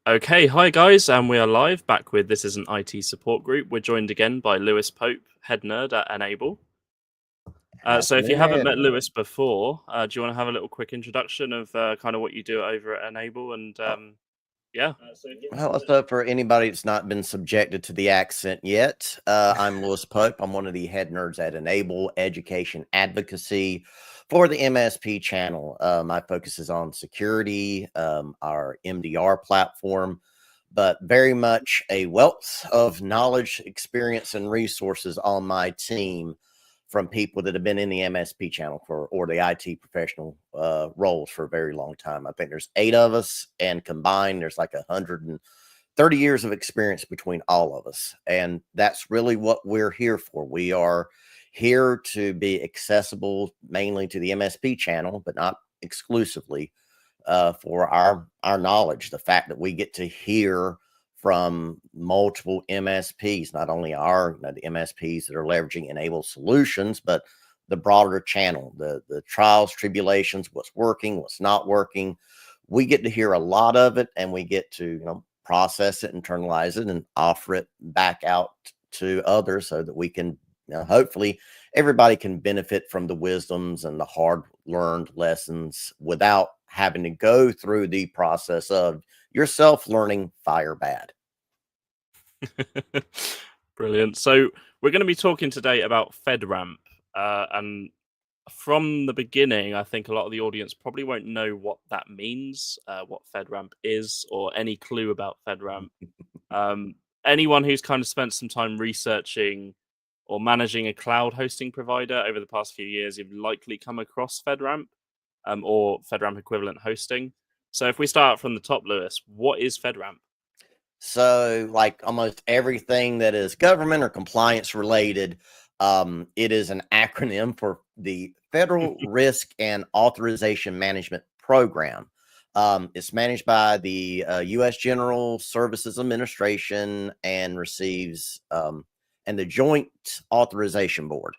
Okay, hi guys, and we are live back with This is an IT Support Group. We're joined again by Lewis Pope, head nerd at Enable. So if you Happening haven't met head. Lewis before, do you want to have a little quick introduction of kind of what you do over at Enable? And yeah. So for anybody that's not been subjected to the accent yet, I'm Lewis Pope. I'm one of the head nerds at Enable Education Advocacy for the MSP channel. My focus is on security, our MDR platform, but very much a wealth of knowledge, experience, and resources on my team from people that have been in the MSP channel or the IT professional roles for a very long time. I think there's 8 of us, and combined, there's like 130 years of experience between all of us. And that's really what we're here for. We are here to be accessible mainly to the MSP channel, but not exclusively, for our knowledge. The fact that we get to hear from multiple MSPs, not only the MSPs that are leveraging Enable solutions, but the broader channel, the trials, tribulations, what's working, what's not working. We get to hear a lot of it, and we get to process it, internalize it, and offer it back out to others so that we can hopefully everybody can benefit from the wisdoms and the hard learned lessons without having to go through the process of yourself learning fire bad. Brilliant. So we're going to be talking today about FedRAMP. And from the beginning, I think a lot of the audience probably won't know what that means, what FedRAMP is, or any clue about FedRAMP. Anyone who's kind of spent some time researching or managing a cloud hosting provider over the past few years, you've likely come across FedRAMP or FedRAMP equivalent hosting. So if we start from the top, Lewis, what is FedRAMP? So, like almost everything that is government or compliance related, it is an acronym for the Federal Risk and Authorization Management Program. It's managed by the U.S. General Services Administration and receives and the Joint Authorization Board.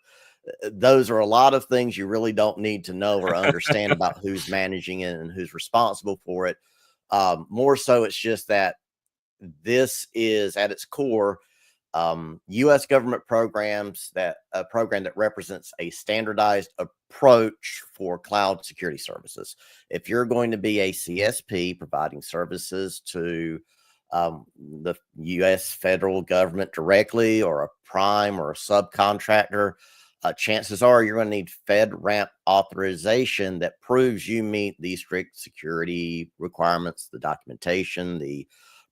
Those are a lot of things you really don't need to know or understand about who's managing it and who's responsible for it. More so, it's just that this is at its core U.S. government programs that a program that represents a standardized approach for cloud security services. If you're going to be a CSP providing services to the U.S. federal government directly, or a prime or a subcontractor, chances are you're going to need FedRAMP authorization that proves you meet these strict security requirements, the documentation, the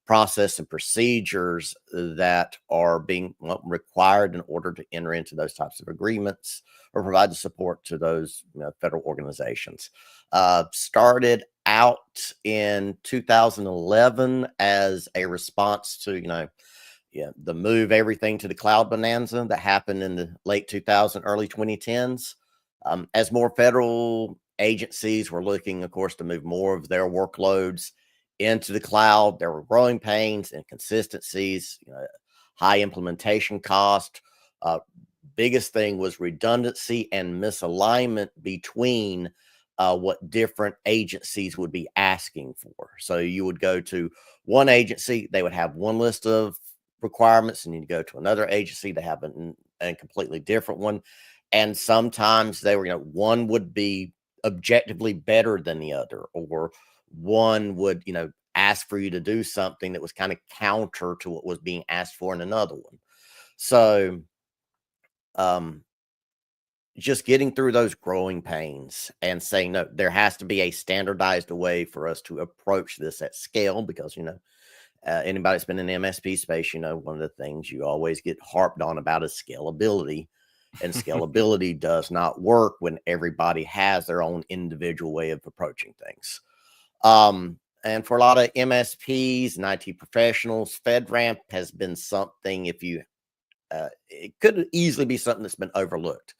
process and procedures that are being required in order to enter into those types of agreements or provide the support to those federal organizations. Started out in 2011 as a response to the move everything to the cloud bonanza that happened in the late 2000, early 2010s. As more federal agencies were looking, of course, to move more of their workloads into the cloud, there were growing pains, inconsistencies, high implementation cost. Biggest thing was redundancy and misalignment between what different agencies would be asking for. So you would go to one agency, they would have one list of requirements, and you go to another agency, they have a completely different one. And sometimes they were, one would be objectively better than the other, or one would, ask for you to do something that was kind of counter to what was being asked for in another one. So, just getting through those growing pains and saying, no, there has to be a standardized way for us to approach this at scale, because, anybody that's been in the MSP space, one of the things you always get harped on about is scalability. And scalability does not work when everybody has their own individual way of approaching things. And for a lot of MSPs and IT professionals, FedRAMP has been something, it could easily be something that's been overlooked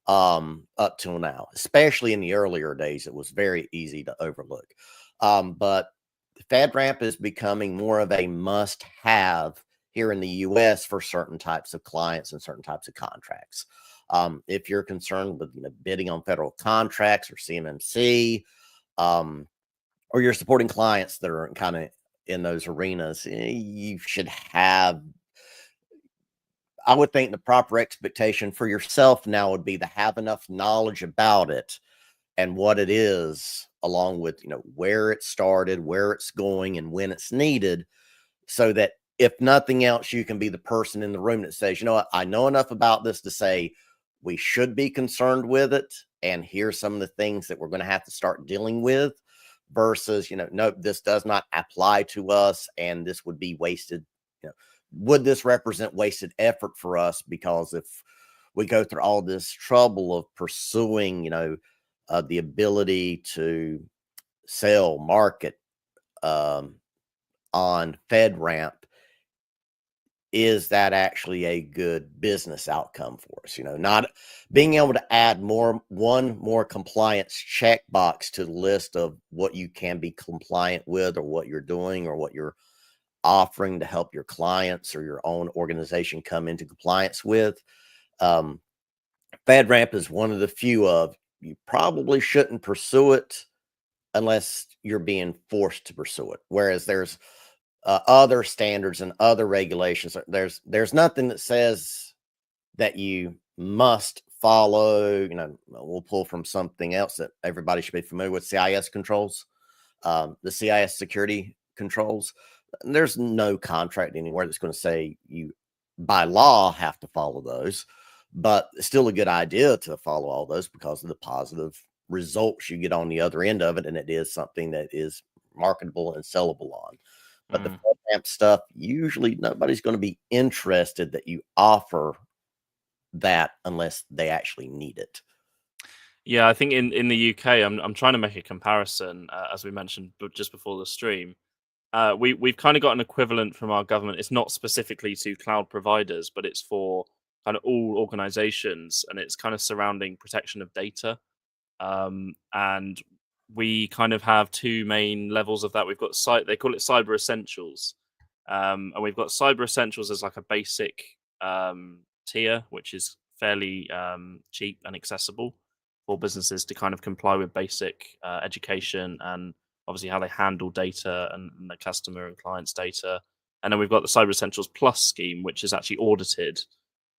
up till now, especially in the earlier days. It was very easy to overlook. But FedRAMP is becoming more of a must-have here in the U.S. for certain types of clients and certain types of contracts. If you're concerned with bidding on federal contracts or CMMC, or you're supporting clients that are kind of in those arenas, you should have, I would think the proper expectation for yourself now would be to have enough knowledge about it and what it is, along with, where it started, where it's going, and when it's needed, so that if nothing else, you can be the person in the room that says, you know what, I know enough about this to say we should be concerned with it. And here's some of the things that we're going to have to start dealing with versus, nope, this does not apply to us. And this would be wasted. Would this represent wasted effort for us? Because if we go through all this trouble of pursuing, the ability to sell, market, on FedRAMP, is that actually a good business outcome for us? Not being able to add one more compliance checkbox to the list of what you can be compliant with, or what you're doing, or what you're offering to help your clients or your own organization come into compliance with. FedRAMP is one of the few of, you probably shouldn't pursue it unless you're being forced to pursue it. Whereas there's other standards and other regulations. There's nothing that says that you must follow. We'll pull from something else that everybody should be familiar with: CIS controls, the CIS security controls. There's no contract anywhere that's going to say you, by law, have to follow those, but it's still a good idea to follow all those because of the positive results you get on the other end of it, and it is something that is marketable and sellable on. But the FedRAMP stuff, usually nobody's going to be interested that you offer that unless they actually need it. Yeah, I think in the UK, I'm trying to make a comparison, as we mentioned, but just before the stream. We've kind of got an equivalent from our government. It's not specifically to cloud providers, but it's for kind of all organizations, and it's kind of surrounding protection of data. And we kind of have two main levels of that. We've got they call it cyber essentials, and we've got cyber essentials as like a basic tier, which is fairly cheap and accessible for businesses to kind of comply with basic education and obviously how they handle data and the customer and clients' data. And then we've got the Cyber Essentials Plus scheme, which is actually audited.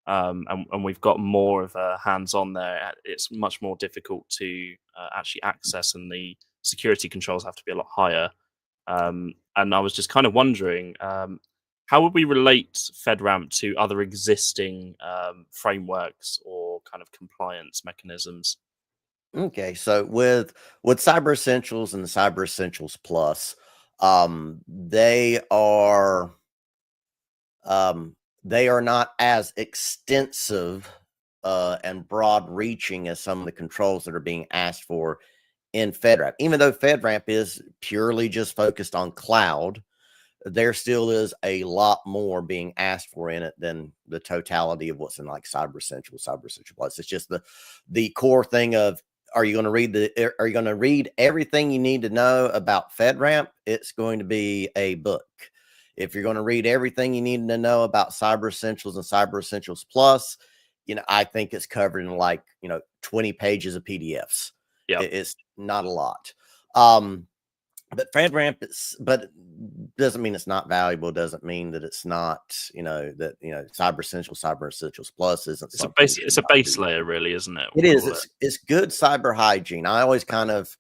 And we've got more of a hands-on there. It's much more difficult to actually access, and the security controls have to be a lot higher. And I was just kind of wondering, how would we relate FedRAMP to other existing frameworks or kind of compliance mechanisms? Okay, so with Cyber Essentials and the Cyber Essentials Plus, they are not as extensive and broad reaching as some of the controls that are being asked for in FedRAMP. Even though FedRAMP is purely just focused on cloud, there still is a lot more being asked for in it than the totality of what's in like Cyber Essentials, Cyber Essential Plus. It's just the core thing of, are you going to read everything you need to know about FedRAMP? It's going to be a book. If you're going to read everything you need to know about Cyber Essentials and Cyber Essentials Plus, I think it's covered in like, 20 pages of PDFs. Yeah, It's not a lot. But FedRAMP but doesn't mean it's not valuable. Doesn't mean that it's not, Cyber Essentials, Cyber Essentials Plus isn't it's a something. it's a base layer, really, isn't it? It We'll is. call it. It's good cyber hygiene. I always kind of,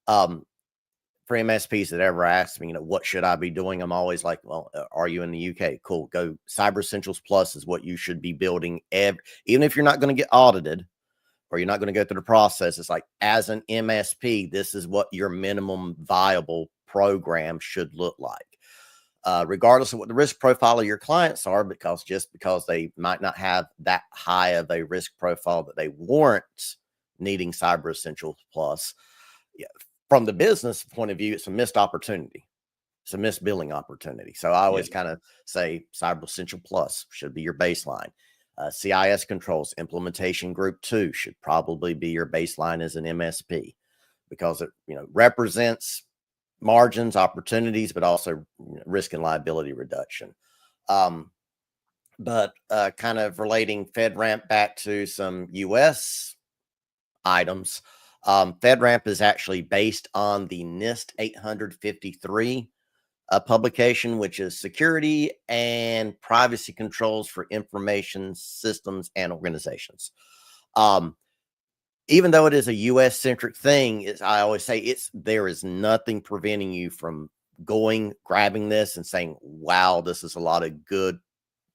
for MSPs that ever ask me, what should I be doing? I'm always like, well, are you in the UK? Cool. Go. Cyber Essentials Plus is what you should be building. Even if you're not going to get audited, or you're not going to go through the process, it's like, as an MSP, this is what your minimum viable program should look like. Regardless of what the risk profile of your clients are, because they might not have that high of a risk profile that they warrant needing Cyber Essentials Plus. Yeah, from the business point of view, it's a missed opportunity. It's a missed billing opportunity. So I always kind of say Cyber Essential Plus should be your baseline. CIS controls implementation group 2 should probably be your baseline as an MSP, because it represents margins, opportunities, but also risk and liability reduction. But kind of relating FedRAMP back to some US items, FedRAMP is actually based on the NIST 853 publication, which is Security and Privacy Controls for Information Systems and Organizations. Even though it is a US centric thing, I always say there is nothing preventing you from grabbing this and saying, wow, this is a lot of good.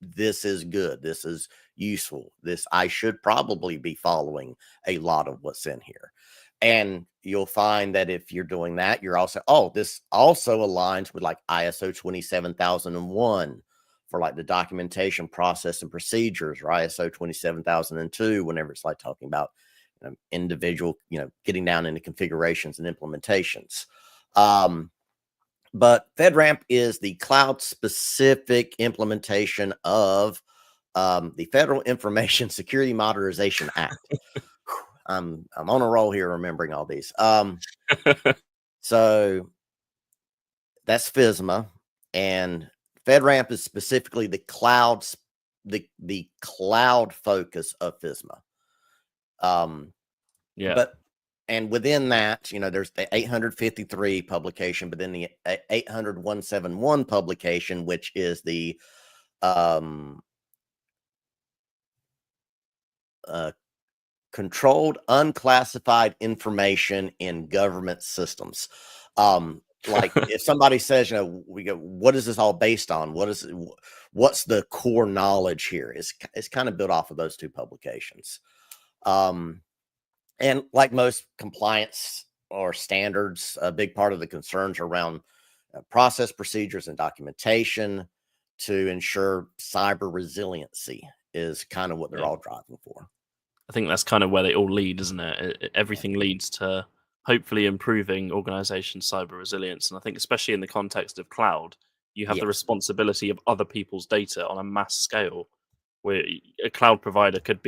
This is good. This is useful. I should probably be following a lot of what's in here. And you'll find that if you're doing that, you're also, this also aligns with like ISO 27001 for like the documentation process and procedures, or ISO 27002, whenever it's like talking about individual, getting down into configurations and implementations. But FedRAMP is the cloud specific implementation of the Federal Information Security Modernization Act. I'm on a roll here remembering all these. So that's FISMA, and FedRAMP is specifically the cloud focus of FISMA. But and within that, there's the 853 publication, but then the 80171 publication, which is the controlled unclassified information in government systems. Like if somebody says, we go, what is this all based on? What's the core knowledge here? It's kind of built off of those two publications. And like most compliance or standards, a big part of the concerns around process procedures and documentation to ensure cyber resiliency is kind of what they're all driving for. I think that's kind of where they all lead, isn't it? Everything leads to hopefully improving organization cyber resilience. And I think especially in the context of cloud, you have the responsibility of other people's data on a mass scale, where a cloud provider could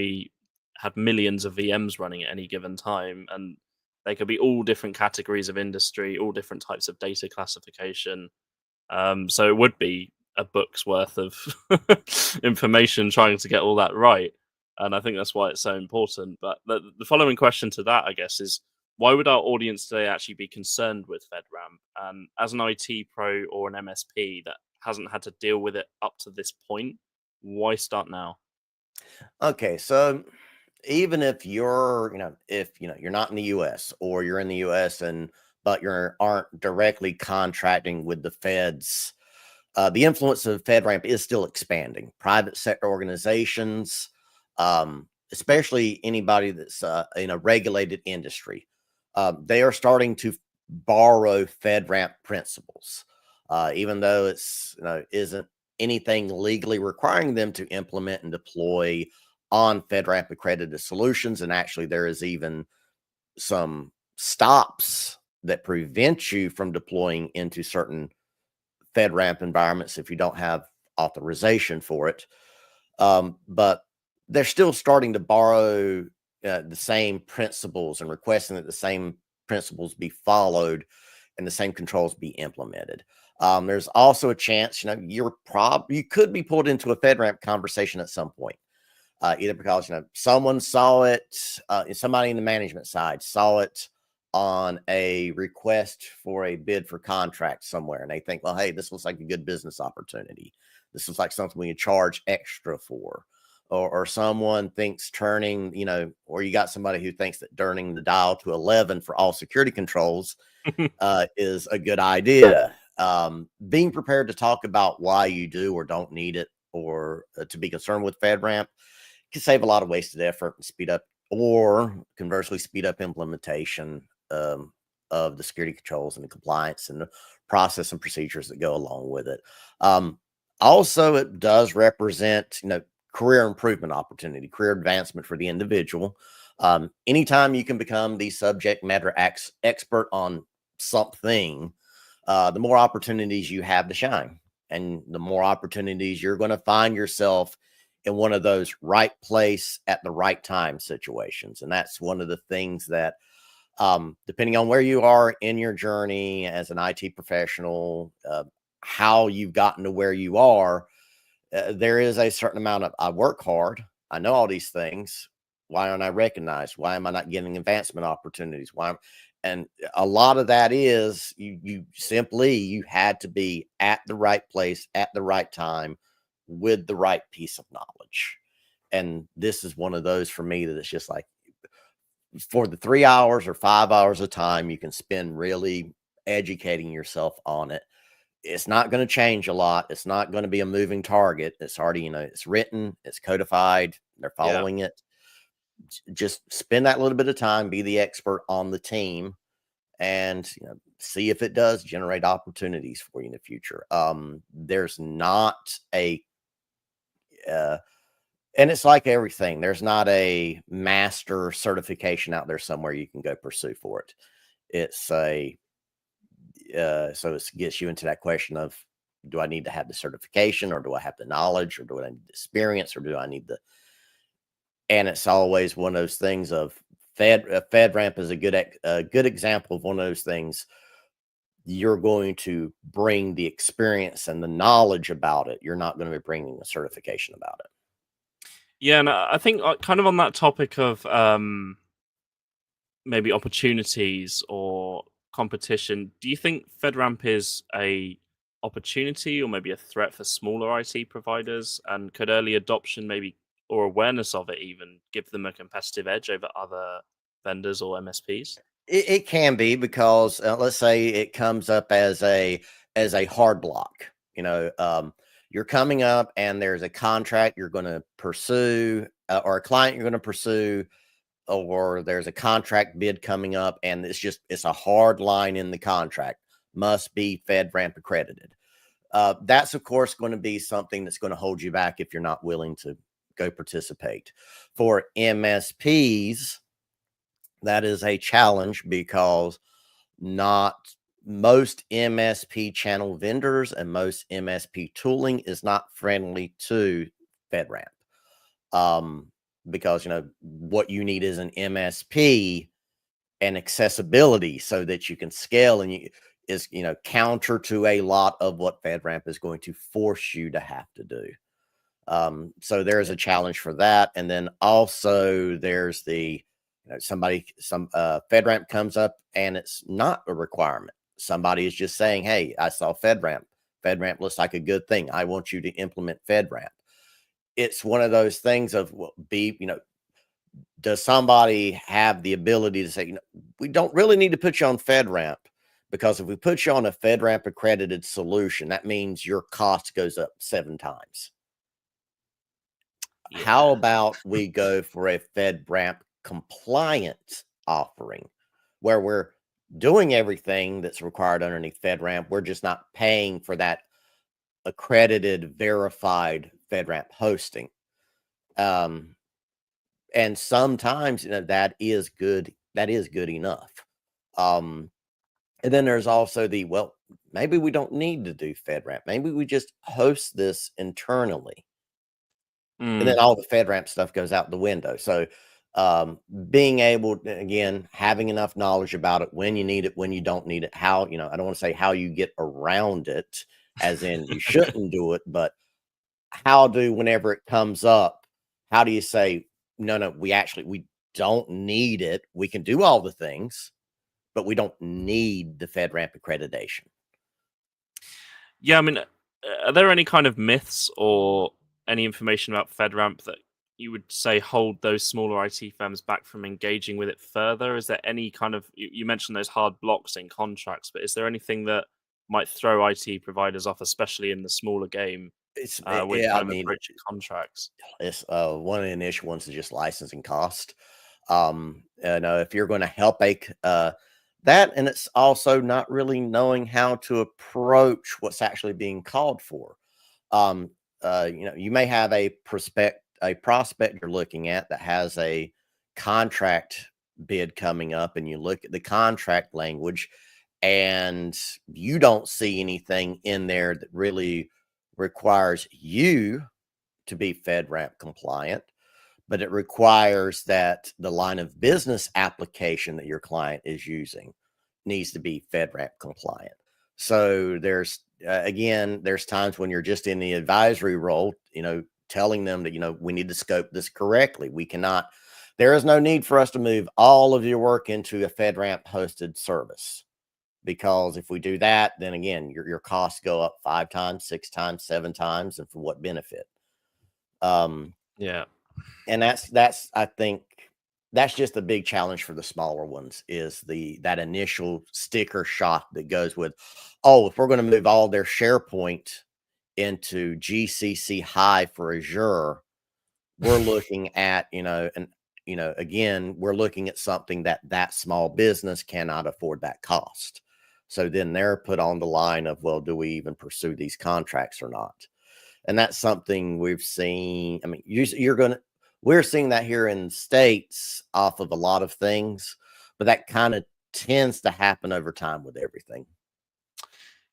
have millions of VMs running at any given time, and they could be all different categories of industry, all different types of data classification. So it would be a book's worth of information trying to get all that right. And I think that's why it's so important. But the following question to that, I guess, is why would our audience today actually be concerned with FedRAMP? And as an IT pro or an MSP that hasn't had to deal with it up to this point, why start now? Okay, so even if you're, you're not in the US, or you're in the US but you aren't directly contracting with the feds, the influence of FedRAMP is still expanding. Private sector organizations, especially anybody that's in a regulated industry, they are starting to borrow FedRAMP principles, even though it's isn't anything legally requiring them to implement and deploy on FedRAMP accredited solutions. And actually, there is even some stops that prevent you from deploying into certain FedRAMP environments if you don't have authorization for it. But they're still starting to borrow the same principles and requesting that the same principles be followed and the same controls be implemented. There's also a chance, you could be pulled into a FedRAMP conversation at some point. Either because someone saw it, somebody in the management side saw it on a request for a bid for contract somewhere, and they think, well, hey, this looks like a good business opportunity. This looks like something we can charge extra for. Or someone thinks turning, or you got somebody who thinks that turning the dial to 11 for all security controls is a good idea. Being prepared to talk about why you do or don't need it, or to be concerned with FedRAMP, can save a lot of wasted effort and speed up, or conversely speed up implementation of the security controls and the compliance and the process and procedures that go along with it. Also, it does represent, career improvement opportunity, career advancement for the individual. Anytime you can become the subject matter expert on something, the more opportunities you have to shine, and the more opportunities you're going to find yourself in one of those right place at the right time situations. And that's one of the things that, depending on where you are in your journey as an IT professional, how you've gotten to where you are, there is a certain amount of, I work hard, I know all these things. Why aren't I recognized? Why am I not getting advancement opportunities? And a lot of that is you simply you had to be at the right place at the right time with the right piece of knowledge. And this is one of those for me that it's just like, for the 3 hours or 5 hours of time you can spend really educating yourself on it, it's not going to change a lot. It's not going to be a moving target. It's already, it's written, it's codified, they're Yeah. following it. Just spend that little bit of time, be the expert on the team, and see if it does generate opportunities for you in the future. There's not a and it's like everything, there's not a master certification out there somewhere you can go pursue for it. It's a so it gets you into that question of, do I need to have the certification, or do I have the knowledge, or do I need the experience, or do I need the, and it's always one of those things of FedRAMP is a good example of one of those things. You're going to bring the experience and the knowledge about it. You're not going to be bringing a certification about it. Yeah, and I think kind of on that topic of maybe opportunities or competition, do you think FedRAMP is a opportunity or maybe a threat for smaller IT providers? And could early adoption maybe or awareness of it even give them a competitive edge over other vendors or MSPs? It can be, because let's say it comes up as a hard block. You're coming up and there's a contract you're going to pursue, or a client you're going to pursue, or there's a contract bid coming up, and it's a hard line in the contract, must be FedRAMP accredited. That's of course going to be something that's going to hold you back if you're not willing to go participate. For MSPs, that is a challenge, because not most MSP channel vendors and most MSP tooling is not friendly to FedRAMP. Because what you need is an MSP and accessibility so that you can scale, and is counter to a lot of what FedRAMP is going to force you to have to do. So there's Yeah. a challenge for that. And then also there's the, some FedRAMP comes up and it's not a requirement. Somebody is just saying, hey, I saw FedRAMP. FedRAMP looks like a good thing. I want you to implement FedRAMP. It's one of those things of, well, does somebody have the ability to say, we don't really need to put you on FedRAMP, because if we put you on a FedRAMP accredited solution, that means your cost goes up 7 times. How Yeah. about we go for a FedRAMP compliant offering, where we're doing everything that's required underneath FedRAMP? We're just not paying for that accredited, verified FedRAMP hosting. And sometimes that is good. That is good enough. Um, and then there's also the, well, maybe we don't need to do FedRAMP. Maybe we just host this internally. And Mm. then all the FedRAMP stuff goes out the window. So being able again, having enough knowledge about it, when you need it, when you don't need it, how, I don't want to say how you get around it, as in you shouldn't do it, but whenever it comes up, how do you say, no, we don't need it. We can do all the things, but we don't need the FedRAMP accreditation. Yeah, I mean, are there any kind of myths or any information about FedRAMP that you would say hold those smaller IT firms back from engaging with it further? Is there any kind of, you mentioned those hard blocks in contracts, but is there anything that might throw IT providers off, especially in the smaller game, when Yeah, kind I of mean, approaching contracts? it's one of the initial ones is just licensing cost. If you're going to help that, and it's also not really knowing how to approach what's actually being called for. Um, you may have a prospect you're looking at that has a contract bid coming up, and you look at the contract language, and you don't see anything in there that really requires you to be FedRAMP compliant, but it requires that the line of business application that your client is using needs to be FedRAMP compliant. So there's times when you're just in the advisory role, telling them that, we need to scope this correctly. We cannot, There is no need for us to move all of your work into a FedRAMP hosted service, because if we do that, then again, your costs go up 5 times, 6 times, 7 times, and for what benefit? Yeah. And that's I think that's just a big challenge for the smaller ones, is that initial sticker shock that goes with, oh, if we're going to move all their SharePoint into GCC high for Azure, we're looking at, and again, we're looking at something that small business cannot afford that cost. So then they're put on the line of, well, do we even pursue these contracts or not? And that's something we've seen. I mean, we're seeing that here in States off of a lot of things, but that kind of tends to happen over time with everything.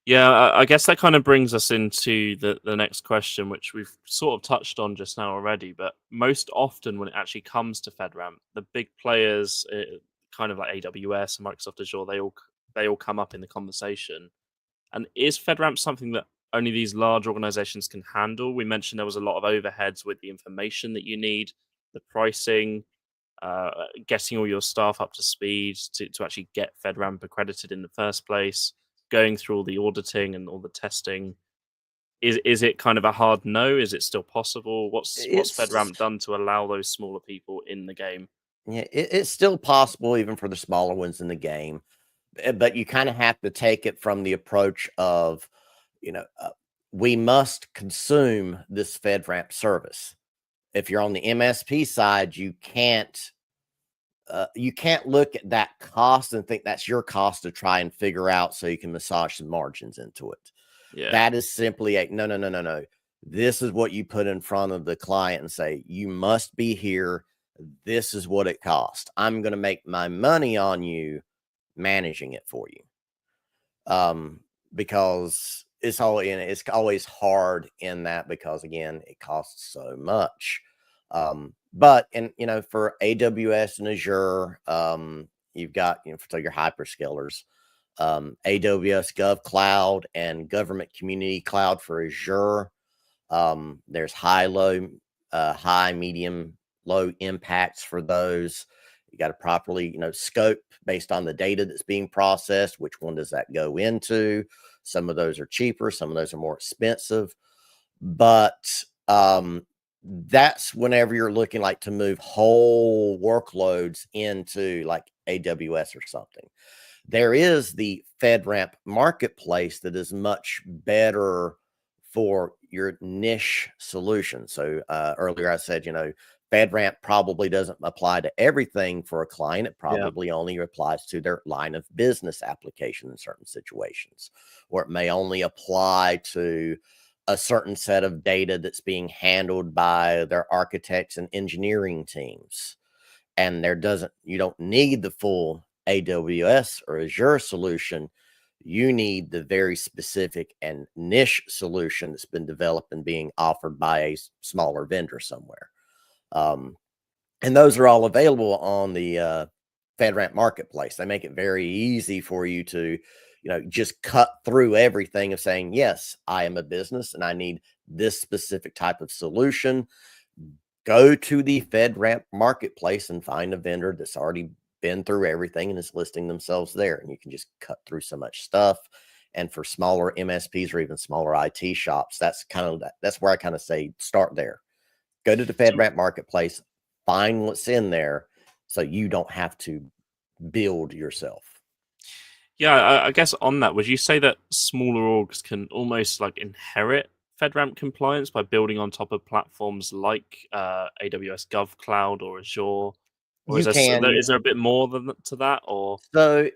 Yeah, I guess that kind of brings us into the next question, which we've sort of touched on just now already. But most often, when it actually comes to FedRAMP, the big players, kind of like AWS and Microsoft Azure, they all come up in the conversation. And is FedRAMP something that only these large organizations can handle? We mentioned there was a lot of overheads with the information that you need, the pricing, getting all your staff up to speed to actually get FedRAMP accredited in the first place, going through all the auditing and all the testing. Is it kind of a hard no? Is it still possible? What's It's FedRAMP done to allow those smaller people in the game? Yeah, it's still possible even for the smaller ones in the game, but you kind of have to take it from the approach of, you know, uh, we must consume this FedRAMP service. If you're on the MSP side, you can't look at that cost and think that's your cost to try and figure out so you can massage some margins into it. Yeah, That is simply a no, no, no, no, no. This is what you put in front of the client and say, you must be here. This is what it costs. I'm going to make my money on you managing it for you. Because it's always hard in that, because again, it costs so much. But and for AWS and Azure, you've got so your hyperscalers, AWS Gov Cloud and Government Community Cloud for Azure. There's high, medium, low impacts for those. You got to properly, scope based on the data that's being processed. Which one does that go into? Some of those are cheaper, some of those are more expensive. But that's whenever you're looking like to move whole workloads into like AWS or something. There is the FedRAMP marketplace that is much better for your niche solution. So earlier I said, FedRAMP probably doesn't apply to everything for a client. It yeah, probably only applies to their line of business application in certain situations, or it may only apply to a certain set of data that's being handled by their architects and engineering teams. And you don't need the full AWS or Azure solution. You need the very specific and niche solution that's been developed and being offered by a smaller vendor somewhere. Um, and those are all available on the FedRAMP marketplace. They make it very easy for you to, just cut through everything of saying, yes, I am a business and I need this specific type of solution. Go to the FedRAMP marketplace and find a vendor that's already been through everything and is listing themselves there. And you can just cut through so much stuff. And for smaller MSPs or even smaller IT shops, that's where I kind of say start there. Go to the so FedRAMP marketplace, find what's in there so you don't have to build yourself. yeah. I guess on that, would you say that smaller orgs can almost like inherit FedRAMP compliance by building on top of platforms like AWS Gov Cloud or Azure, or You can is there a bit more to that? Or So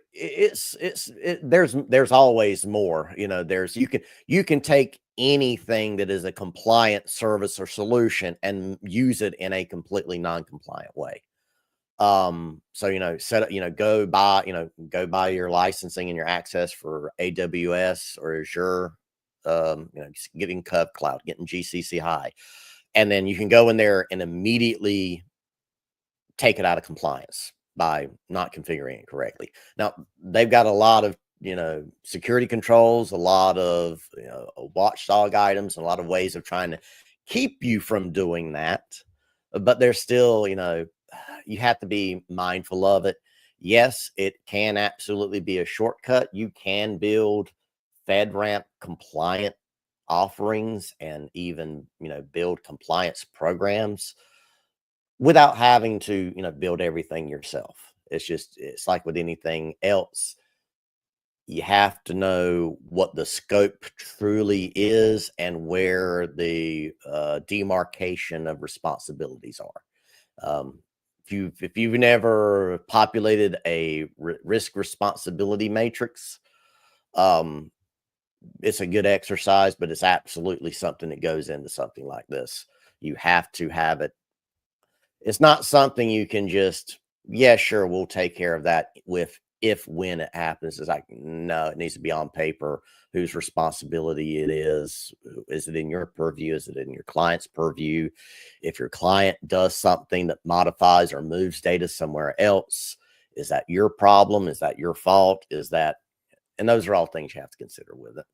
there's always more. There's you can take anything that is a compliant service or solution and use it in a completely non-compliant way. So set up, go buy your licensing and your access for AWS or Azure, just getting Cloud, getting GCC high, and then you can go in there and immediately take it out of compliance by not configuring it correctly. Now, they've got a lot of, security controls, a lot of, watchdog items, and a lot of ways of trying to keep you from doing that. But there's still, you have to be mindful of it. Yes, it can absolutely be a shortcut. You can build FedRAMP compliant offerings and even, build compliance programs without having to, build everything yourself. It's like with anything else. You have to know what the scope truly is and where the demarcation of responsibilities are. If you've never populated a risk responsibility matrix, um, it's a good exercise, but it's absolutely something that goes into something like this. You have to have it. It's not something you can just, yeah, sure, we'll take care of that with if when it happens. It's like, no, it needs to be on paper, whose responsibility it is. Is it in your purview? Is it in your client's purview? If your client does something that modifies or moves data somewhere else, is that your problem? Is that your fault? And those are all things you have to consider with it.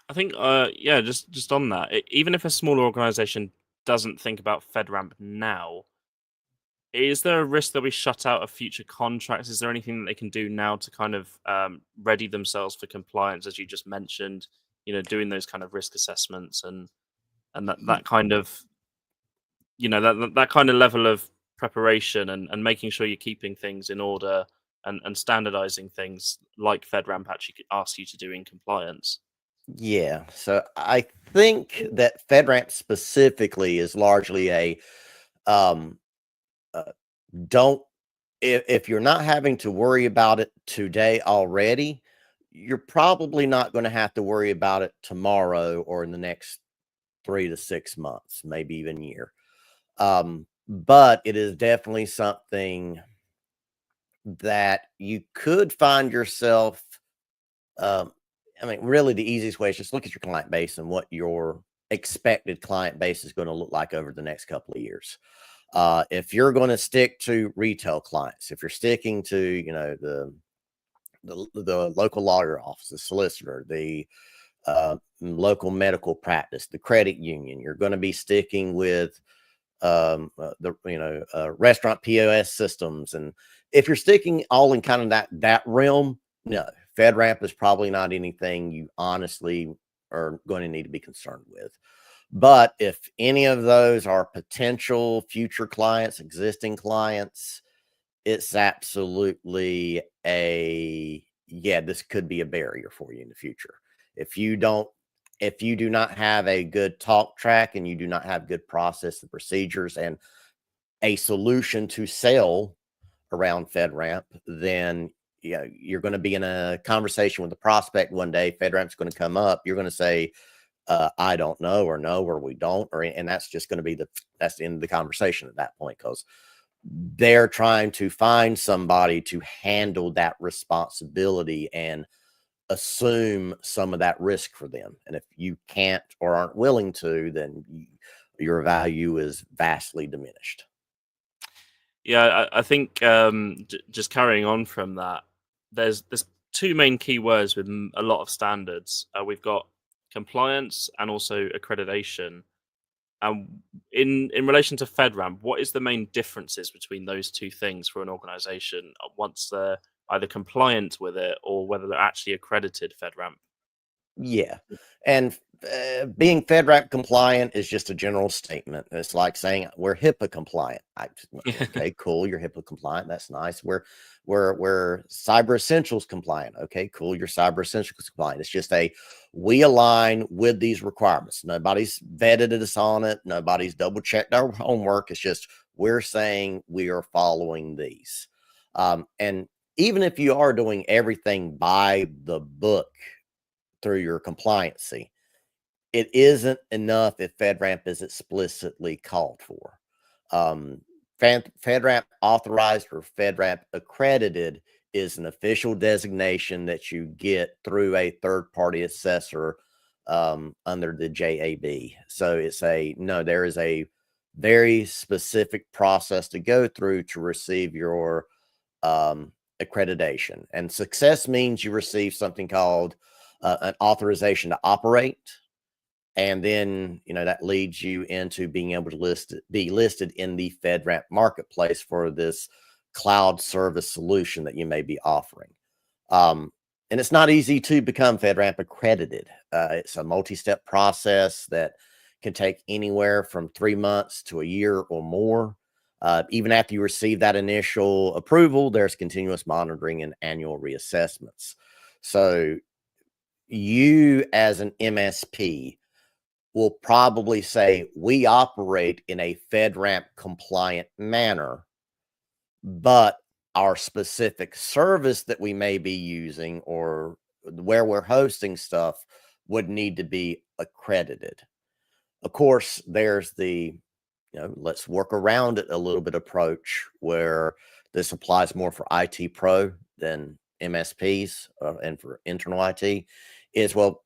I think, yeah, just on that, even if a smaller organization doesn't think about FedRAMP now, is there a risk they'll be shut out of future contracts? Is there anything that they can do now to kind of ready themselves for compliance, as you just mentioned? Doing those kind of risk assessments and that kind of that kind of level of preparation and making sure you're keeping things in order and standardizing things like FedRAMP actually asks you to do in compliance. Yeah. So I think that FedRAMP specifically is largely a um, uh, don't if you're not having to worry about it today already, you're probably not going to have to worry about it tomorrow or in the next 3 to 6 months, maybe even year. But it is definitely something that you could find yourself. Um, really, the easiest way is just look at your client base and what your expected client base is going to look like over the next couple of years. If you're going to stick to retail clients, if you're sticking to, the local lawyer office, the solicitor, the local medical practice, the credit union, you're going to be sticking with restaurant POS systems, and if you're sticking all in kind of that realm, no, FedRAMP is probably not anything you honestly are going to need to be concerned with. But if any of those are potential future clients, existing clients, it's absolutely this could be a barrier for you in the future. If you don't, if you do not have a good talk track and you do not have good process and procedures and a solution to sell around FedRAMP, then you're going to be in a conversation with the prospect one day. FedRAMP's going to come up. You're going to say, I don't know, or no, or we don't, and that's just going to be that's the end of the conversation at that point, because they're trying to find somebody to handle that responsibility and assume some of that risk for them. And if you can't or aren't willing to, then your value is vastly diminished. Yeah, I think just carrying on from that, there's two main key words with a lot of standards. We've got compliance and also accreditation. And in relation to FedRAMP, what is the main differences between those two things for an organization once they're either compliant with it or whether they're actually accredited FedRAMP? Yeah. And being FedRAMP compliant is just a general statement. It's like saying we're HIPAA compliant. Okay, cool. You're HIPAA compliant. That's nice. We're Cyber Essentials compliant. Okay, cool. You're Cyber Essentials compliant. It's just we align with these requirements. Nobody's vetted us on it. Nobody's double checked our homework. It's just we're saying we are following these. And even if you are doing everything by the book through your compliancy, it isn't enough if FedRAMP is explicitly called for. FedRAMP authorized or FedRAMP accredited is an official designation that you get through a third-party assessor under the JAB. So there is a very specific process to go through to receive your accreditation. And success means you receive something called an authorization to operate, And then, that leads you into being able to be listed in the FedRAMP marketplace for this cloud service solution that you may be offering. And it's not easy to become FedRAMP accredited. It's a multi-step process that can take anywhere from 3 months to a year or more. Even after you receive that initial approval, there's continuous monitoring and annual reassessments. So you as an MSP will probably say, we operate in a FedRAMP compliant manner, but our specific service that we may be using or where we're hosting stuff would need to be accredited. Of course, there's the, let's work around it a little bit approach where this applies more for IT pro than MSPs and for internal IT is, well,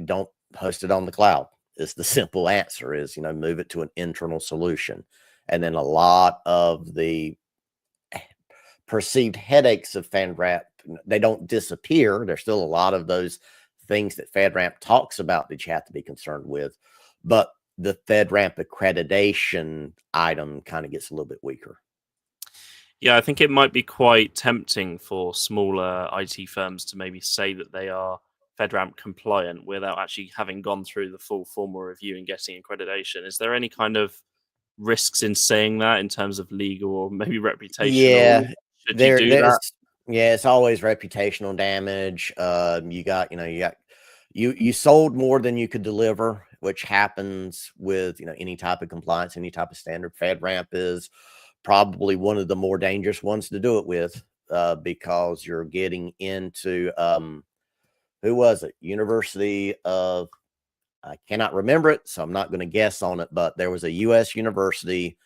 don't host it on the cloud. Is the simple answer is, move it to an internal solution. And then a lot of the perceived headaches of FedRAMP, they don't disappear. There's still a lot of those things that FedRAMP talks about that you have to be concerned with, but the FedRAMP accreditation item kind of gets a little bit weaker. Yeah, I think it might be quite tempting for smaller IT firms to maybe say that they are FedRAMP compliant without actually having gone through the full formal review and getting accreditation. Is there any kind of risks in saying that in terms of legal or maybe reputational? Yeah, Should you do there's that? it's always reputational damage. You sold more than you could deliver, which happens with any type of compliance, any type of standard. FedRAMP is probably one of the more dangerous ones to do it with, because you're getting into who was it? University of, I cannot remember it, so I'm not going to guess on it, but there was a U.S. university,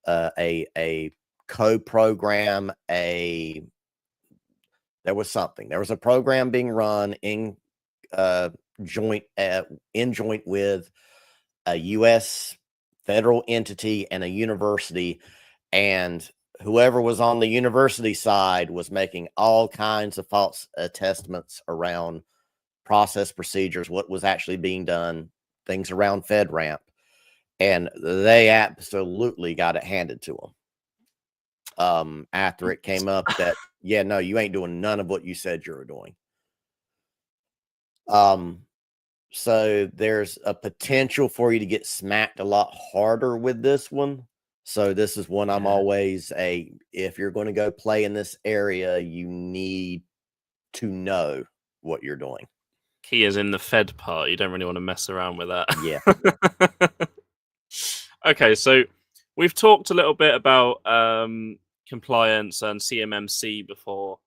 a co-program, there was something. There was a program being run in joint with a U.S. federal entity and a university, and whoever was on the university side was making all kinds of false attestments around process procedures, what was actually being done, things around FedRAMP, and they absolutely got it handed to them. After it came up that, yeah, no, you ain't doing none of what you said you were doing. So there's a potential for you to get smacked a lot harder with this one. So this is one I'm always if you're going to go play in this area, you need to know what you're doing. Key is in the Fed part. You don't really want to mess around with that. Yeah. Okay, so we've talked a little bit about compliance and CMMC before.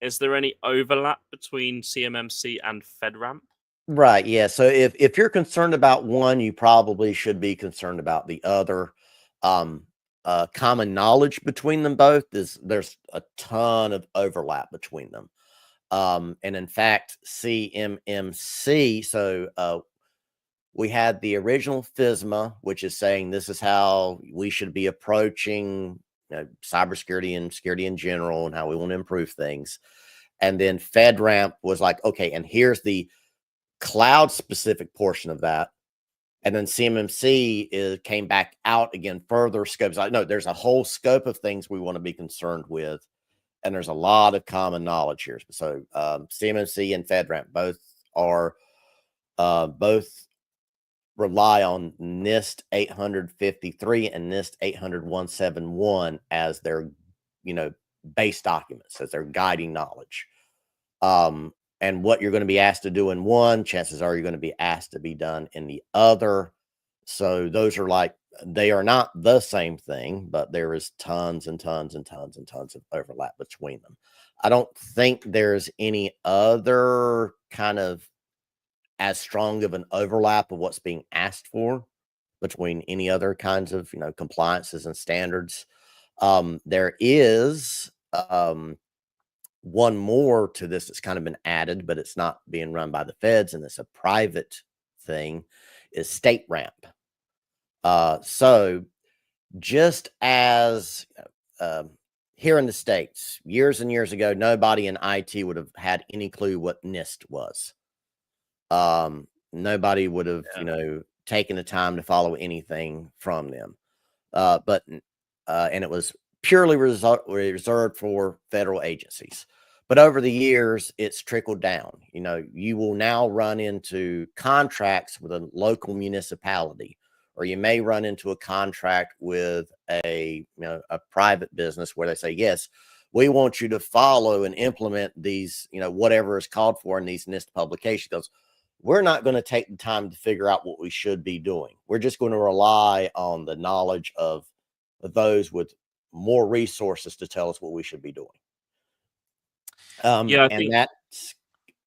Is there any overlap between CMMC and FedRAMP? Right. Yeah. So if you're concerned about one, you probably should be concerned about the other. Common knowledge between them both is there's a ton of overlap between them. And in fact, CMMC, so we had the original FISMA, which is saying this is how we should be approaching cybersecurity and security in general and how we want to improve things. And then FedRAMP was like, okay, and here's the cloud specific portion of that. And then CMMC came back out again, further scopes. Like, no, there's a whole scope of things we want to be concerned with. And there's a lot of common knowledge here. So CMMC and FedRAMP both rely on NIST 853 and NIST 800-171 as their, base documents, as their guiding knowledge. And what you're going to be asked to do in one, chances are you're going to be asked to be done in the other. So those are they are not the same thing, but there is tons and tons and tons and tons of overlap between them. I don't think there's any other kind of as strong of an overlap of what's being asked for between any other kinds of, compliances and standards. There is one more to this that's kind of been added, but it's not being run by the feds and it's a private thing, is StateRAMP. So just as here in the States, years and years ago, nobody in IT would have had any clue what NIST was. Nobody would have, taken the time to follow anything from them. And it was purely reserved for federal agencies. But over the years, it's trickled down. You will now run into contracts with a local municipality, or you may run into a contract with a private business where they say, yes, we want you to follow and implement these, whatever is called for in these NIST publications. We're not going to take the time to figure out what we should be doing. We're just going to rely on the knowledge of those with more resources to tell us what we should be doing. Yeah, I And think. that's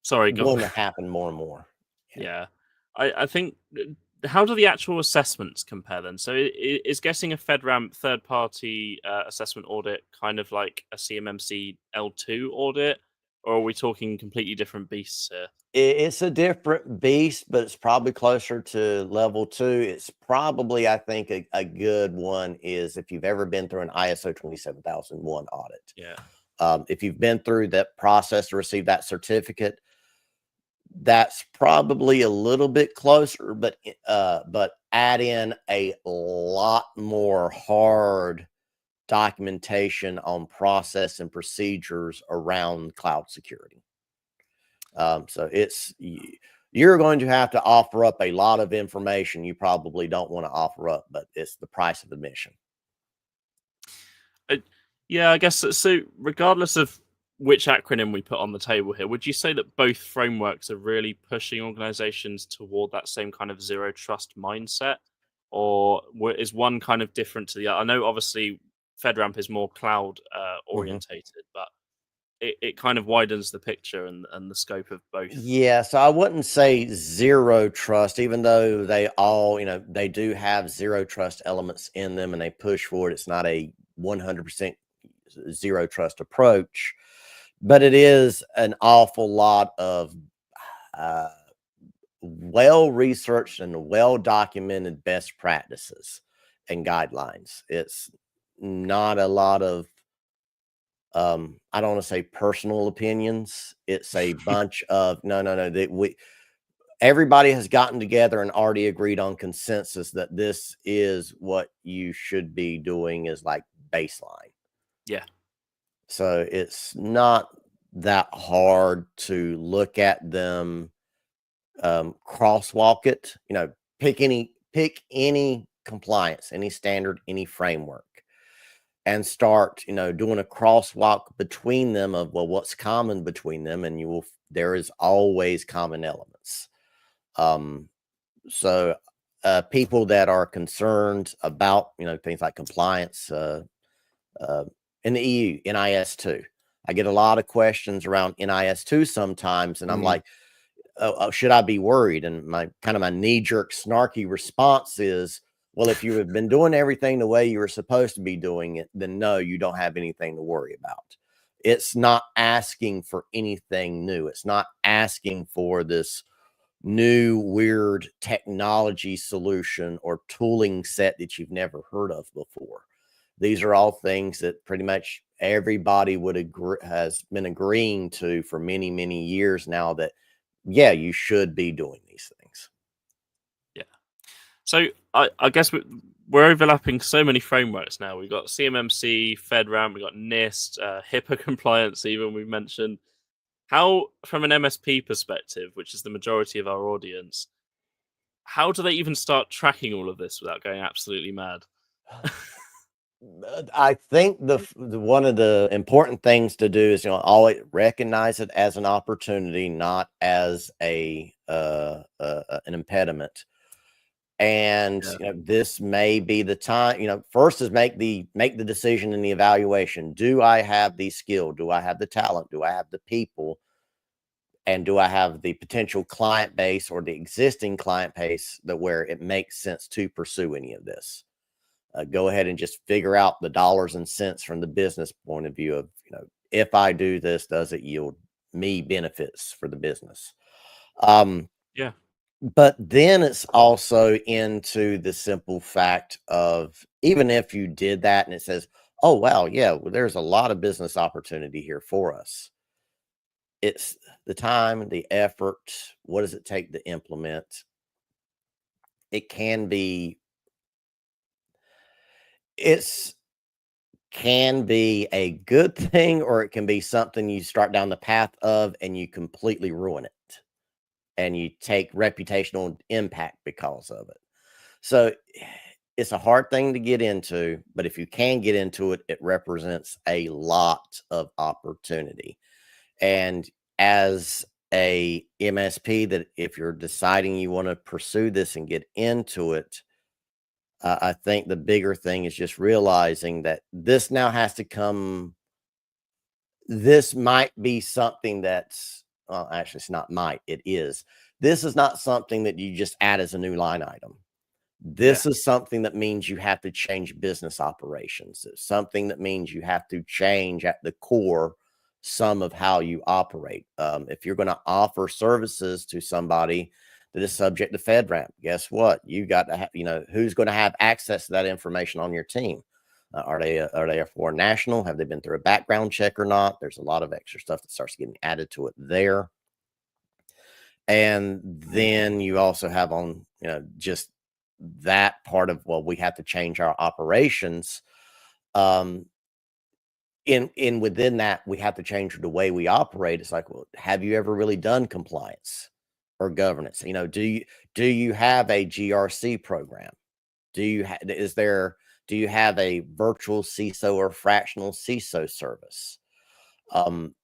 Sorry, go going on. to happen more and more. Yeah, I think. How do the actual assessments compare then? So is getting a FedRAMP third-party assessment audit kind of like a CMMC L2 audit, or are we talking completely different beasts here? It's a different beast, but it's probably closer to level 2. It's probably, I think, a good one is if you've ever been through an ISO 27001 audit. Yeah. If you've been through that process to receive that certificate, that's probably a little bit closer, but add in a lot more hard documentation on process and procedures around cloud security. So you're going to have to offer up a lot of information you probably don't want to offer up, but it's the price of admission. Yeah, I guess so. Regardless of which acronym we put on the table here, would you say that both frameworks are really pushing organizations toward that same kind of zero trust mindset, or is one kind of different to the other? I know obviously FedRAMP is more cloud orientated, but it kind of widens the picture and the scope of both. Yeah, so I wouldn't say zero trust, even though they all, they do have zero trust elements in them and they push for it. It's not a 100% zero trust approach, but it is an awful lot of well-researched and well-documented best practices and guidelines. It's not a lot of I don't want to say personal opinions. It's a bunch of no. Everybody has gotten together and already agreed on consensus that this is what you should be doing is like baseline. Yeah. So it's not that hard to look at them, crosswalk it, pick any compliance, any standard, any framework, and start, doing a crosswalk between them of, well, what's common between them, and there is always common elements. So people that are concerned about, things like compliance in the EU, NIS2, I get a lot of questions around NIS2 sometimes, and I'm like, oh, should I be worried? And my knee-jerk snarky response is, well, if you have been doing everything the way you were supposed to be doing it, then no, you don't have anything to worry about. It's not asking for anything new. It's not asking for this new weird technology solution or tooling set that you've never heard of before. These are all things that pretty much everybody would agree has been agreeing to for many, many years now that, yeah, you should be doing these things. Yeah. So I guess we're overlapping so many frameworks now. We've got CMMC, FedRAMP, we've got NIST, HIPAA compliance, even we've mentioned. How, from an MSP perspective, which is the majority of our audience, how do they even start tracking all of this without going absolutely mad? I think the one of the important things to do is, always recognize it as an opportunity, not as an impediment. And this may be the time. First is make the decision in the evaluation. Do I have the skill? Do I have the talent? Do I have the people? And do I have the potential client base or the existing client base where it makes sense to pursue any of this? Go ahead and just figure out the dollars and cents from the business point of view of, if I do this, does it yield me benefits for the business? Yeah. But then it's also into the simple fact of, even if you did that and it says, oh, wow, yeah, well, there's a lot of business opportunity here for us. the time, the effort, what does it take to implement? It can be, it's can be a good thing, or it can be something you start down the path of and you completely ruin it and you take reputational impact because of it. So it's a hard thing to get into, but if you can get into it, it represents a lot of opportunity. And as a MSP, that if you're deciding you want to pursue this and get into it, I think the bigger thing is just realizing that this now has to come. This might be something that's, well, actually, it's not might, it is. This is not something that you just add as a new line item. Yeah. This is something that means you have to change business operations. It's something that means you have to change at the core some of how you operate. If you're going to offer services to somebody that is subject to FedRAMP, guess what? You got to have, who's going to have access to that information on your team? Are they a foreign national? Have they been through a background check or not? There's a lot of extra stuff that starts getting added to it there. And then you also have on, just that part of, well, we have to change our operations. In within that, we have to change the way we operate. It's like, well, have you ever really done compliance or governance? Do you have a GRC program? Do you have a virtual CISO or fractional CISO service?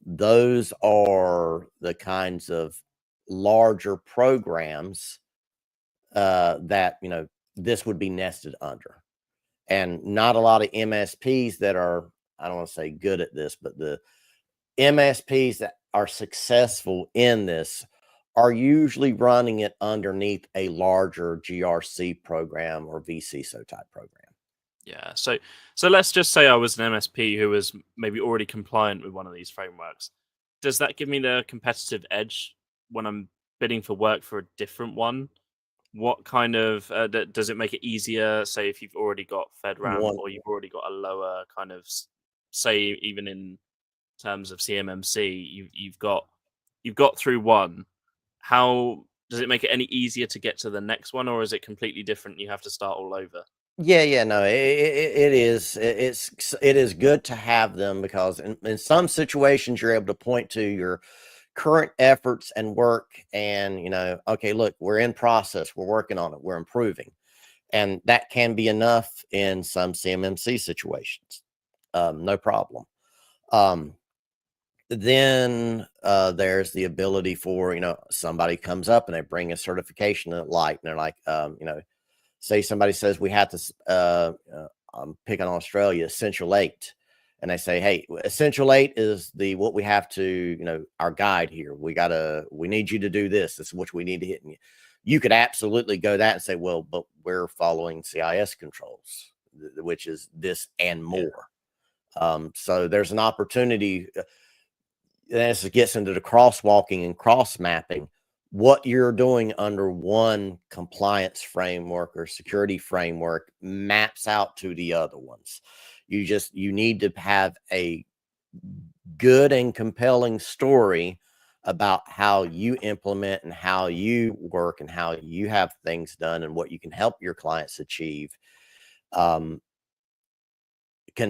Those are the kinds of larger programs that this would be nested under. And not a lot of MSPs that are, I don't want to say good at this, but the MSPs that are successful in this are usually running it underneath a larger GRC program or vCISO type program. Yeah. So let's just say I was an MSP who was maybe already compliant with one of these frameworks. Does that give me the competitive edge when I'm bidding for work for a different one? What kind of does it make it easier? Say if you've already got FedRAMP One, or you've already got a lower kind of say even in terms of CMMC, you've got through one. How does it make it any easier to get to the next one, or is it completely different? You have to start all over. yeah, no, it is. It is good to have them because in some situations you're able to point to your current efforts and work, and okay, look, we're in process, we're working on it, we're improving, and that can be enough in some CMMC situations. No problem. Then there's the ability for somebody comes up and they bring a certification to light, and they're like, say somebody says we have to, I'm picking Australia, Essential 8. And they say, hey, Essential 8 is what we have to, our guide here. We need you to do this. This is what we need to hit. And you could absolutely go that and say, well, but we're following CIS controls, which is this and more. So there's an opportunity. This gets into the crosswalking and cross mapping. What you're doing under one compliance framework or security framework maps out to the other ones. You need to have a good and compelling story about how you implement and how you work and how you have things done and what you can help your clients achieve. Can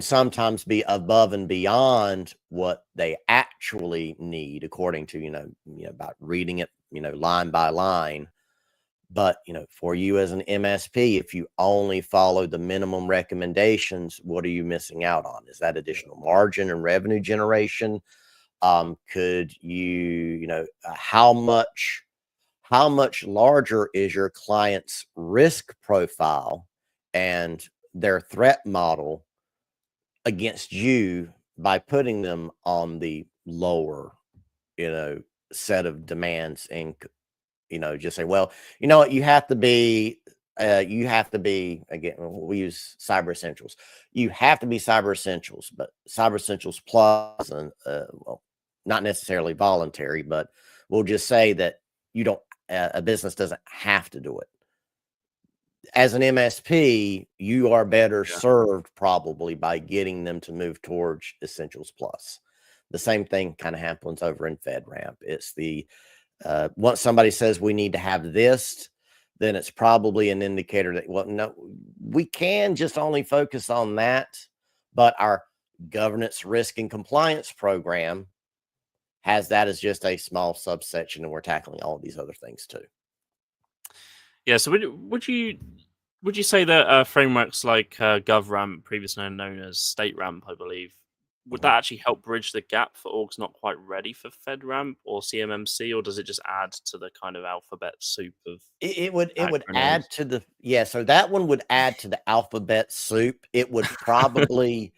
sometimes be above and beyond what they actually need, according to about reading it line by line. But for you as an MSP, if you only follow the minimum recommendations, what are you missing out on? Is that additional margin and revenue generation? Could how much larger is your client's risk profile and their threat model against you by putting them on the lower, set of demands, and just say, well, you know what, you have to be, again, we use Cyber Essentials. You have to be Cyber Essentials, but Cyber Essentials Plus, and well, not necessarily voluntary, but we'll just say that you don't, a business doesn't have to do it. As an MSP, you are better Yeah. served probably by getting them to move towards Essentials Plus. The same thing kind of happens over in FedRAMP. It's the once somebody says we need to have this, then it's probably an indicator that, well, no, we can just only focus on that, but our governance, risk, and compliance program has that as just a small subsection, and we're tackling all of these other things too. Yeah. So would you say that frameworks like GovRAMP, previously known as StateRAMP, I believe, would Mhm. that actually help bridge the gap for orgs not quite ready for FedRAMP or CMMC, or does it just add to the kind of alphabet soup of It would acronyms? add to the, yeah, so that one would add to the alphabet soup. It would probably,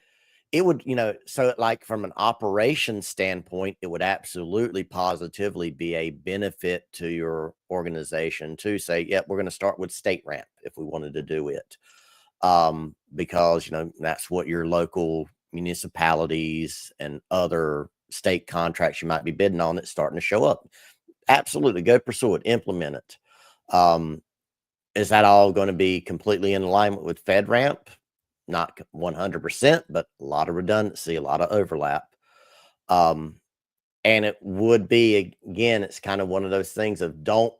it would, so like from an operations standpoint, it would absolutely positively be a benefit to your organization to say, yeah, we're going to start with state ramp if we wanted to do it. Because that's what your local municipalities and other state contracts you might be bidding on, it's starting to show up. Absolutely, go pursue it, implement it. Um, is that all going to be completely in alignment with FedRAMP? Not 100%, but a lot of redundancy, a lot of overlap. Um, and it would be, again, it's kind of one of those things of don't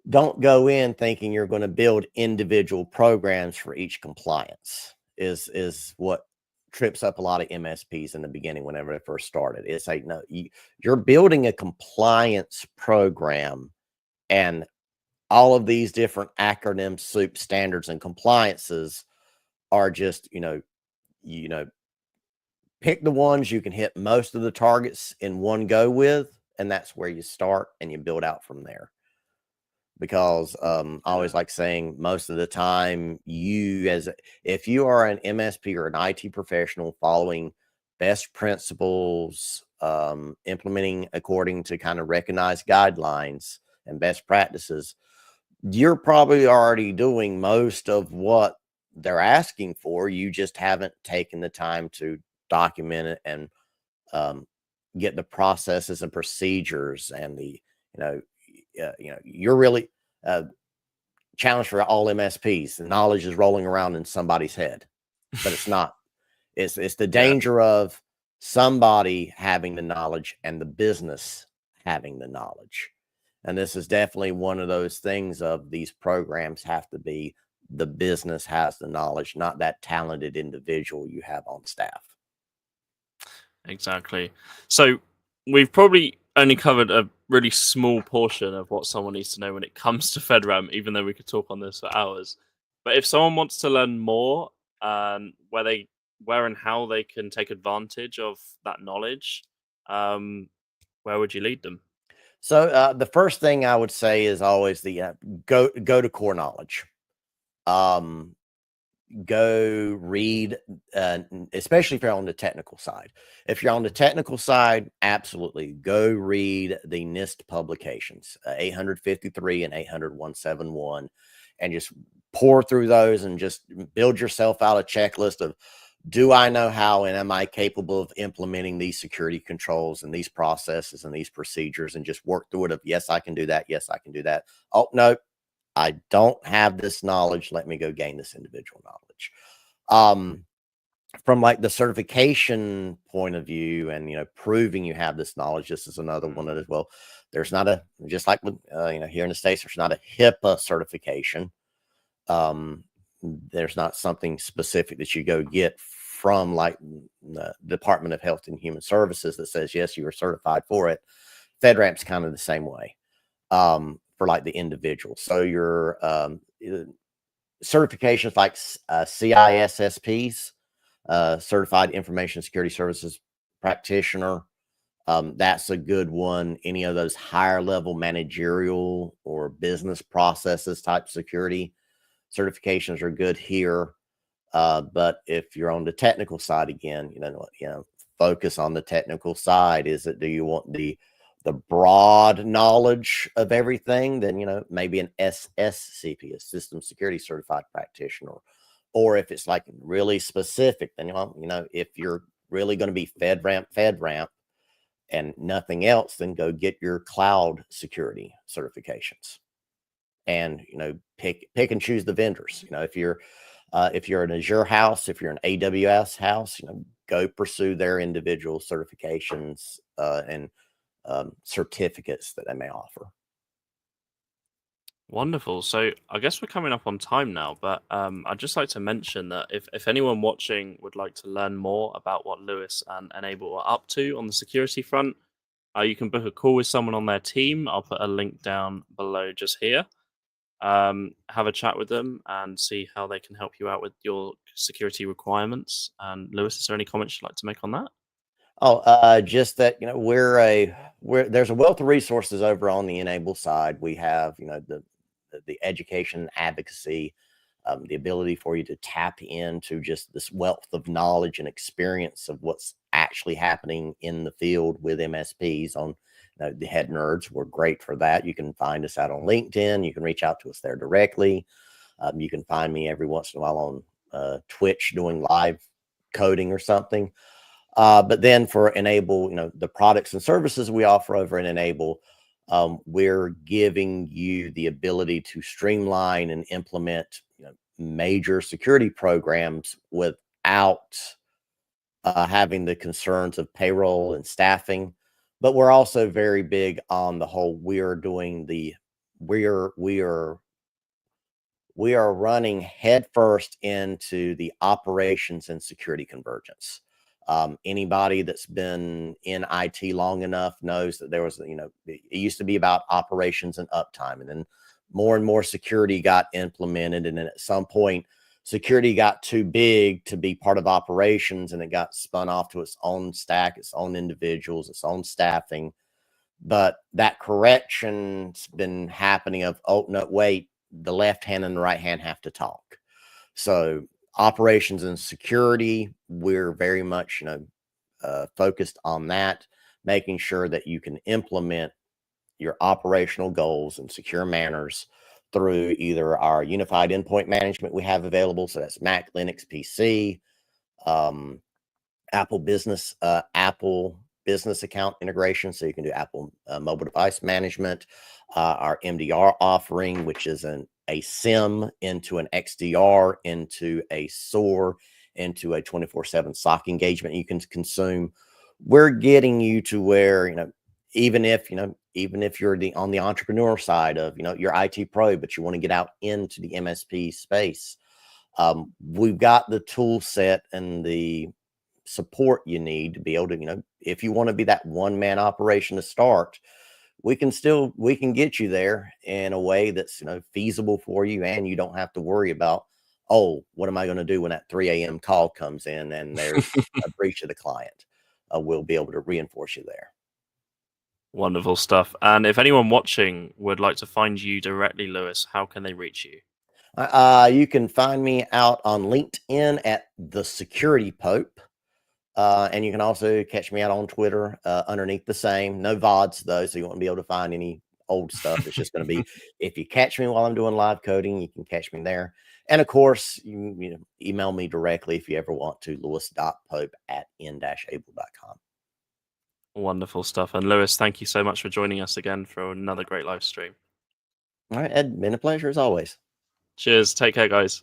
go in thinking you're going to build individual programs for each compliance is what trips up a lot of MSPs in the beginning whenever they first started. It's like, no, you're building a compliance program, and all of these different acronym soup standards and compliances are just, you know, pick the ones you can hit most of the targets in one go with, and that's where you start and you build out from there. Because I Yeah. always like saying most of the time, if you are an MSP or an IT professional following best principles, implementing according to kind of recognized guidelines and best practices, you're probably already doing most of what they're asking for. You just haven't taken the time to document it and um, get the processes and procedures and you're really uh, challenge for all MSPs. The knowledge is rolling around in somebody's head, but it's not. It's the Yeah. danger of somebody having the knowledge and the business having the knowledge. And this is definitely one of those things of these programs have to be the business has the knowledge, not that talented individual you have on staff. Exactly. So we've probably only covered a really small portion of what someone needs to know when it comes to FedRAMP, even though we could talk on this for hours. But if someone wants to learn more, where and how they can take advantage of that knowledge, um, where would you lead them? So the first thing I would say is always the go to core knowledge. Um, go read, especially if you're on the technical side. If you're on the technical side, absolutely go read the NIST publications, 853 and 800-171, and just pour through those and just build yourself out a checklist of, do I know how and am I capable of implementing these security controls and these processes and these procedures, and just work through it of, yes, I can do that. Yes, I can do that. Oh, no, I don't have this knowledge. Let me go gain this individual knowledge. From like the certification point of view and, proving you have this knowledge, this is another one that as well. There's not a, just like with, here in the States, there's not a HIPAA certification. Um, there's not something specific that you go get from like the Department of Health and Human Services that says, yes, you are certified for it. FedRAMP's kind of the same way. For like the individual. So your certifications like CISSPs, Certified Information Security Services Practitioner, that's a good one. Any of those higher level managerial or business processes type security certifications are good here. But if you're on the technical side again, focus on the technical side. Do you want the broad knowledge of everything? Then, maybe an SSCP, a System Security Certified Practitioner. Or if it's like really specific, then, if you're really going to be FedRAMP and nothing else, then go get your cloud security certifications. And pick and choose the vendors. If you're an Azure house, if you're an AWS house, go pursue their individual certifications and certificates that they may offer. Wonderful. So I guess we're coming up on time now, but I'd just like to mention that if anyone watching would like to learn more about what Lewis and Enable are up to on the security front, you can book a call with someone on their team. I'll put a link down below just here. Have a chat with them and see how they can help you out with your security requirements. And Lewis, is there any comments you'd like to make on that? Oh, just that, we're there's a wealth of resources over on the Enable side. We have, the education advocacy, the ability for you to tap into just this wealth of knowledge and experience of what's actually happening in the field with MSPs on the Head Nerds. We're great for that. You can find us out on LinkedIn. You can reach out to us there directly. You can find me every once in a while on Twitch doing live coding or something. But then for Enable, the products and services we offer over in Enable, we're giving you the ability to streamline and implement major security programs without having the concerns of payroll and staffing. But we're also very big on the whole, we are running headfirst into the operations and security convergence. Anybody that's been in IT long enough knows that there was, it used to be about operations and uptime, and then more and more security got implemented. And then at some point, security got too big to be part of operations, and it got spun off to its own stack, its own individuals, its own staffing. But that correction's been happening of, oh, no, wait, the left hand and the right hand have to talk. So operations and security, we're very much, focused on that, making sure that you can implement your operational goals in secure manners through either our unified endpoint management we have available. So that's Mac, Linux, PC, Apple Business account integration, so you can do Apple mobile device management. Our MDR offering, which is a SIM into an XDR, into a SOAR, into a 24/7 SOC engagement you can consume. We're getting you to where, even if you're on the entrepreneur side of, you're IT pro, but you want to get out into the MSP space, we've got the tool set and the support you need to be able to, if you want to be that one-man operation to start, we can get you there in a way that's, feasible for you, and you don't have to worry about, oh, what am I going to do when that 3 a.m. call comes in and there's a breach of the client? We'll be able to reinforce you there. Wonderful stuff. And if anyone watching would like to find you directly, Lewis, how can they reach you? You can find me out on LinkedIn at The Security Pope. And you can also catch me out on Twitter underneath the same. No VODs, though, so you won't be able to find any old stuff. It's just going to be, if you catch me while I'm doing live coding, you can catch me there. And of course, you email me directly if you ever want to, lewis.pope@n-able.com. Wonderful stuff. And Lewis, thank you so much for joining us again for another great live stream. All right, Ed, been a pleasure as always. Cheers. Take care, guys.